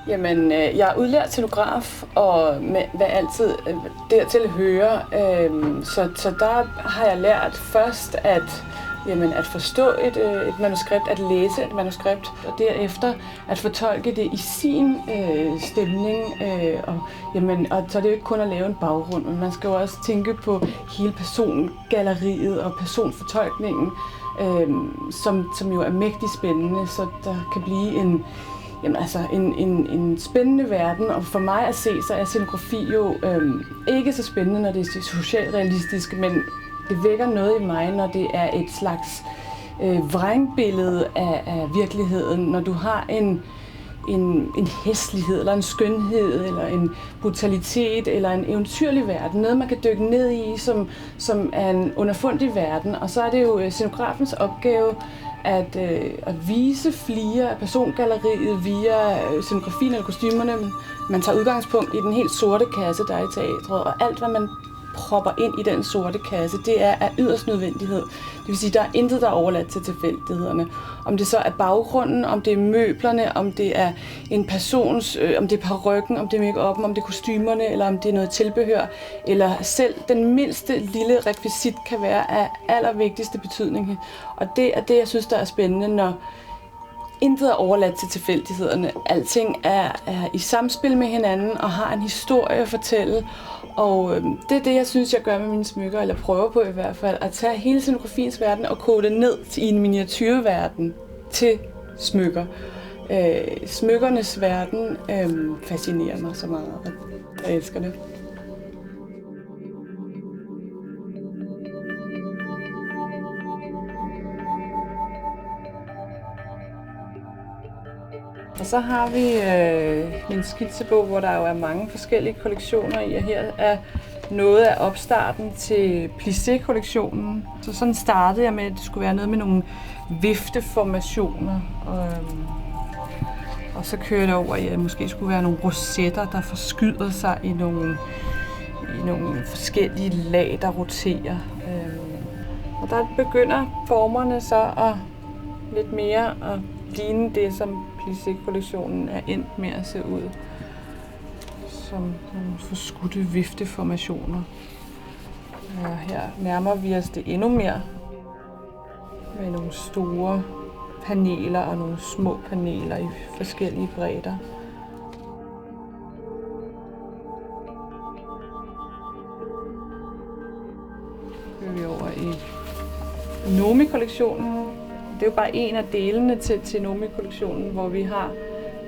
Jamen, jeg er udlært scenograf, og hvad altid dertil hører. Så der har jeg lært først at forstå et manuskript, at læse et manuskript, og derefter at fortolke det i sin stemning. Og så er det jo ikke kun at lave en baggrund, men man skal jo også tænke på hele persongalleriet og personfortolkningen, som jo er mægtig spændende, så der kan blive en spændende verden, og for mig at se, så er scenografi jo ikke så spændende, når det er socialrealistisk, men det vækker noget i mig, når det er et slags vrængbillede af virkeligheden, når du har en hæslighed, eller en skønhed, eller en brutalitet, eller en eventyrlig verden, noget man kan dykke ned i, som er en underfundig verden, og så er det jo scenografens opgave at vise flere af persongalleriet via scenografien eller kostymerne. Man tager udgangspunkt i den helt sorte kasse, der er i teatret, og alt, hvad man propper ind i den sorte kasse, det er af yderst nødvendighed. Det vil sige, der er intet, der er overladt til tilfældighederne. Om det så er baggrunden, om det er møblerne, om det er en persons, om det er parykken, om det er make-up'en, om det er kostymerne, eller om det er noget tilbehør, eller selv den mindste lille rekvisit kan være af allervigtigste betydning. Og det er det, jeg synes, der er spændende, når intet er overladt til tilfældighederne. Alting er i samspil med hinanden og har en historie at fortælle. Og det er det, jeg synes, jeg gør med mine smykker, eller prøver på i hvert fald, at tage hele scenografiens verden og kode det ned i en miniatyrverden til smykker. Smykkernes verden fascinerer mig så meget, og jeg elsker det. Og så har vi en skitsebog, hvor der jo er mange forskellige kollektioner i, og her er noget af opstarten til plissé-kollektionen. Så sådan startede jeg med, at det skulle være noget med nogle vifteformationer, og så kørte jeg over, at det måske skulle være nogle rosetter, der forskyder sig i nogle forskellige lag, der roterer. Og der begynder formerne så at lidt mere at ligne det, som plissé-kollektionen er endt med at se ud, som nogle forskudte vifteformationer. Her nærmer vi os det endnu mere med nogle store paneler og nogle små paneler i forskellige bredder. Så er vi over i Nomi-kollektionen. Det er jo bare en af delene til Nomi-kollektionen, hvor vi har,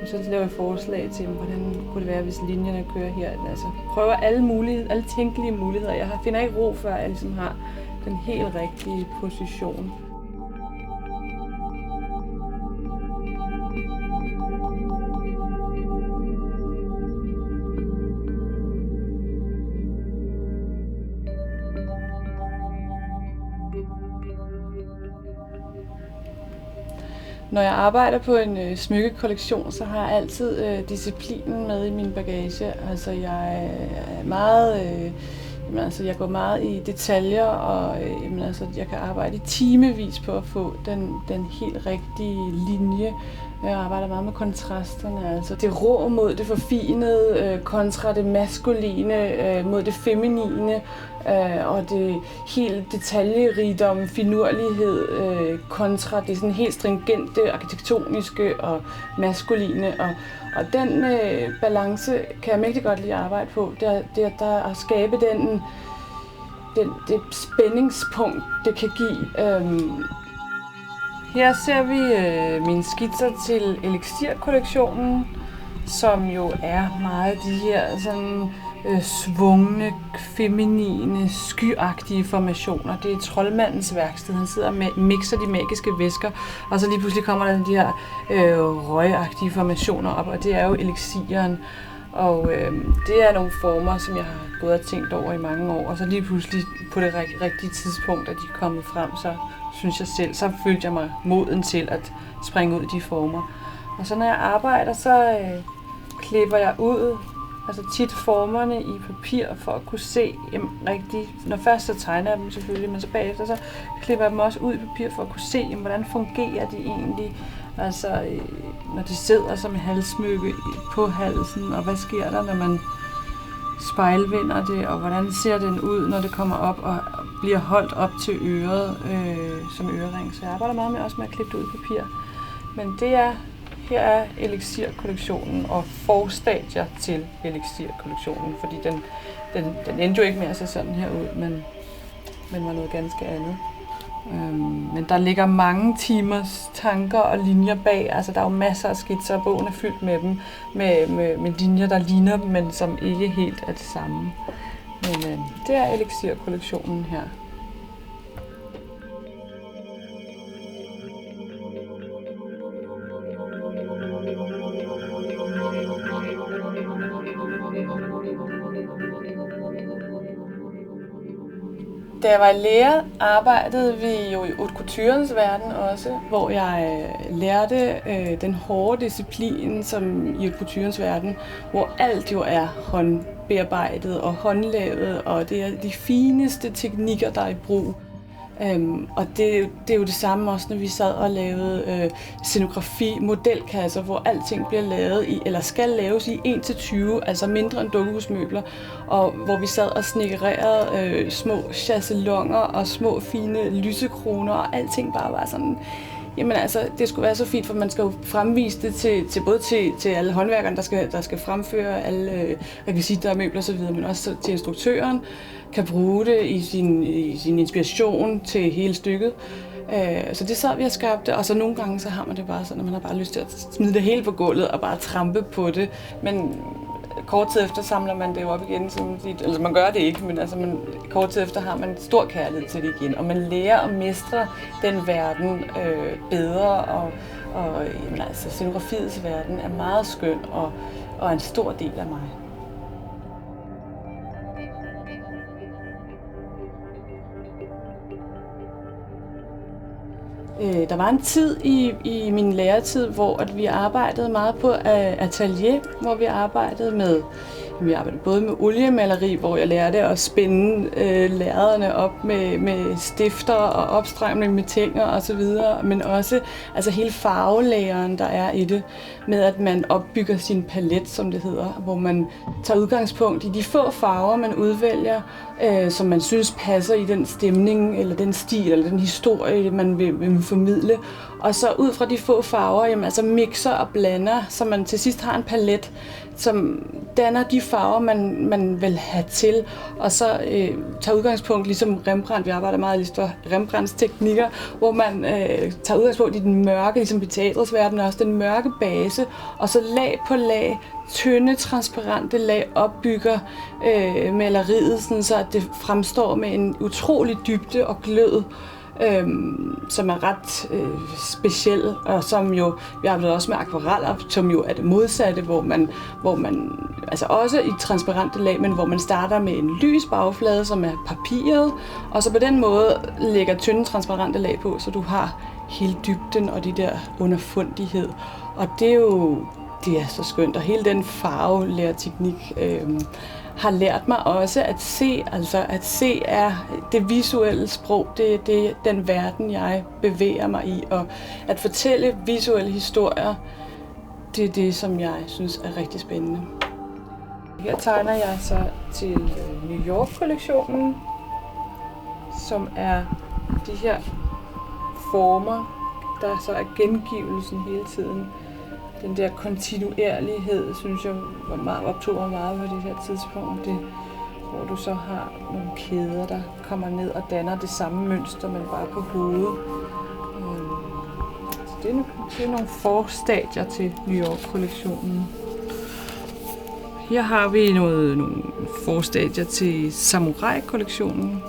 så laver jeg forslag til, hvordan kunne det være, hvis linjerne kører her. Altså prøver alle tænkelige muligheder. Jeg finder ikke ro, før jeg ligesom har den helt rigtige position. Når jeg arbejder på en smykkekollektion, så har jeg altid disciplinen med i min bagage. Altså jeg er meget... jeg går meget i detaljer, og jeg kan arbejde i timevis på at få den helt rigtige linje. Jeg arbejder meget med kontrasterne, altså det rå mod det forfinede, kontra det maskuline mod det feminine, og det helt detaljerigdom, finurlighed, kontra det sådan helt stringente, arkitektoniske og maskuline. Og den balance kan jeg mægtig godt lide at arbejde på. Det at skabe det spændingspunkt, det kan give. Her ser vi mine skitser til Elixir-kollektionen, som jo er meget de her sådan svungne, feminine, skyagtige formationer. Det er troldmandens værksted. Han sidder og mixer de magiske væsker, og så lige pludselig kommer der de her røgagtige formationer op, og det er jo elixiren. Og det er nogle former, som jeg har gået og tænkt over i mange år, og så lige pludselig på det rigtige tidspunkt, at de er kommet frem, så følte jeg mig moden til at springe ud i de former. Og så når jeg arbejder, så klipper jeg ud, altså tit formerne i papir, for at kunne se rigtigt. Når først så tegner jeg dem selvfølgelig, men så bagefter så klipper jeg dem også ud i papir, for at kunne se, hvordan fungerer de egentlig. Altså når de sidder som et halssmykke på halsen, og hvad sker der, når man spejlvender det, og hvordan ser den ud, når det kommer op og bliver holdt op til øret som ørering. Så jeg arbejder meget med også med at klippe det ud i papir. Men her er Elixir-kollektionen og forstadier til Elixir-kollektionen, fordi den endte jo ikke med at se sådan her ud, men var noget ganske andet. Men der ligger mange timers tanker og linjer bag. Altså der er jo masser af skitser, og bogen er fyldt med dem, med linjer, der ligner dem, men som ikke helt er det samme. Men det er Elixir-kollektionen her. Da jeg var i lære, arbejdede vi jo i haute couturens verden også, hvor jeg lærte den hårde disciplin, som i haute couturens verden, hvor alt jo er håndbearbejdet og håndlavet, og det er de fineste teknikker, der er i brug. Og det er jo det samme også, når vi sad og lavede scenografi, modelkasser, hvor alting bliver lavet i, eller skal laves i 1-20, altså mindre end dukkehusmøbler, og hvor vi sad og snekkererede små chaiselonger og små fine lysekroner, og alting bare var sådan. Jamen altså, det skulle være så fint, for man skal jo fremvise det til alle håndværkerne, der skal fremføre alle rekvisitter og møbler osv., men også til instruktøren, kan bruge det i sin inspiration til hele stykket. Så det sad vi og skabte, og så nogle gange så har man det bare sådan, at man har bare lyst til at smide det hele på gulvet og bare trampe på det. Men kort tid efter samler man det jo op igen, altså man gør det ikke, men altså kort tid efter har man stor kærlighed til det igen, og man lærer at mestre den verden bedre, og altså scenografiets verden er meget skøn og en stor del af mig. Der var en tid i min læretid, hvor at vi arbejdede meget på atelier, hvor vi arbejdede både med oliemaleri, hvor jeg lærte at spænde lærrederne op med stifter og opstramning med tænger osv., men også altså hele farvelæren, der er i det, med at man opbygger sin palet, som det hedder, hvor man tager udgangspunkt i de få farver, man udvælger, som man synes passer i den stemning, eller den stil, eller den historie, man vil formidle. Og så ud fra de få farver, jamen, altså mixer og blander, så man til sidst har en palet, som danner de farver, man vil have til, og så tager udgangspunkt, ligesom Rembrandt, vi arbejder meget efter Rembrandts teknikker, hvor man tager udgangspunkt i den mørke, ligesom i teatrets verden også, den mørke base, og så lag på lag, tynde, transparente lag opbygger maleriet, sådan så at det fremstår med en utrolig dybde og glød, som er ret speciel, og som jo, vi har også med akvareller, som jo er det modsatte, hvor man altså også i transparente lag, men hvor man starter med en lys bagflade, som er papiret, og så på den måde lægger tynde transparente lag på, så du har hele dybden og de der underfundighed. Og det er så skønt. Og hele den farvelærerteknik har lært mig også at se. Altså at se er det visuelle sprog. Det er den verden, jeg bevæger mig i. Og at fortælle visuelle historier, det er det, som jeg synes er rigtig spændende. Her tegner jeg så til New York-kollektionen, som er de her former, der så er gengivelsen hele tiden. Den der kontinuerlighed, synes jeg, optog mig meget på det her tidspunkt. Hvor du så har nogle kæder, der kommer ned og danner det samme mønster, men bare på hovedet. Så det er nogle forstadier til New York-kollektionen. Her har vi nogle forstadier til Samurai-kollektionen,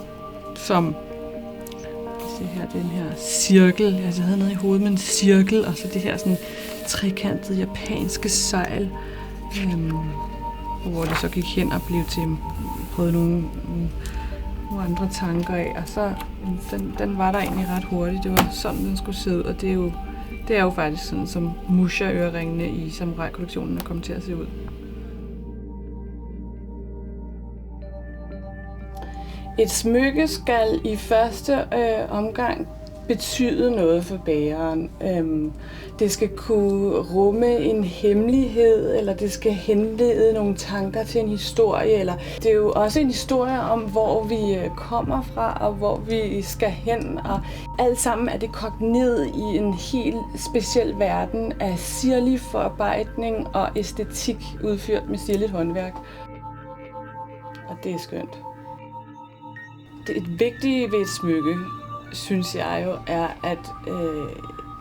som det her, den her cirkel, jeg havde noget i hovedet med en cirkel, og så det her sådan trekantede japanske sejl, hvor det så gik hen og blev til, prøvede nogle andre tanker af, og så den var der egentlig ret hurtigt. Det var sådan, den skulle se ud, og det er jo faktisk sådan, som Musha-øreringene i Samurai-kollektionen er kommet til at se ud. Et smykke skal i første omgang betyde noget for bæreren. Det skal kunne rumme en hemmelighed, eller det skal henlede nogle tanker til en historie. Eller det er jo også en historie om, hvor vi kommer fra, og hvor vi skal hen. Og alt sammen er det kogt ned i en helt speciel verden af sirlig forarbejdning og æstetik udført med sirligt håndværk. Og det er skønt. Det vigtige ved et smykke, synes jeg jo, er, at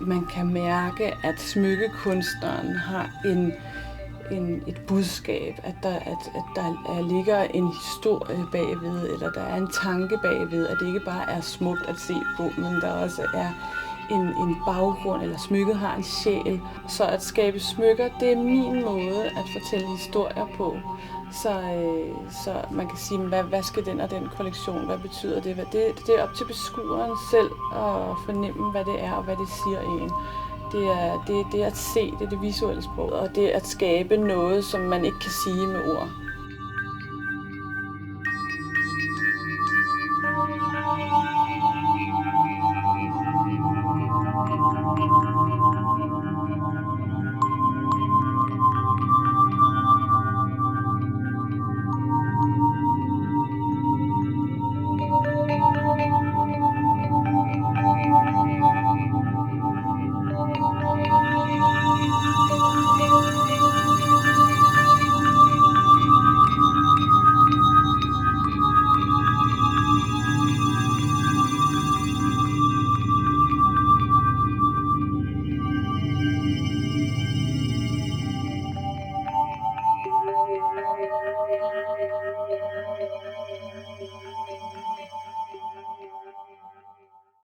man kan mærke, at smykkekunstneren har et budskab, at der ligger en historie bagved, eller der er en tanke bagved, at det ikke bare er smukt at se på, men der også er en baggrund, eller smykket har en sjæl. Så at skabe smykker, det er min måde at fortælle historier på. Så man kan sige, hvad skal den og den kollektion, hvad betyder det? Det er op til beskueren selv at fornemme, hvad det er og hvad det siger en. Det er at se, det er det visuelle sprog, og det er at skabe noget, som man ikke kan sige med ord.